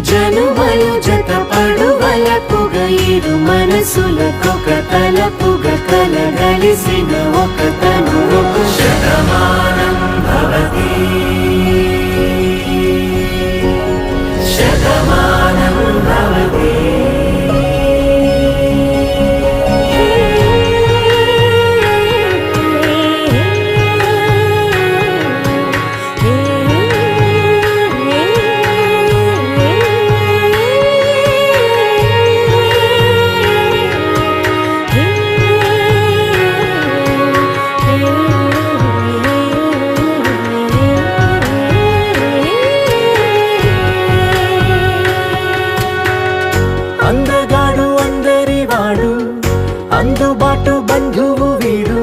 జనుమలు జతపడు వలపుగ ఇరు మనసులకొక తలపుగ కలగలిసిన ఒక తనువు శతమానం భవతి శతమానం భవతి అందగాడు అందరివాడు అందుబాటు బంధువు వీడు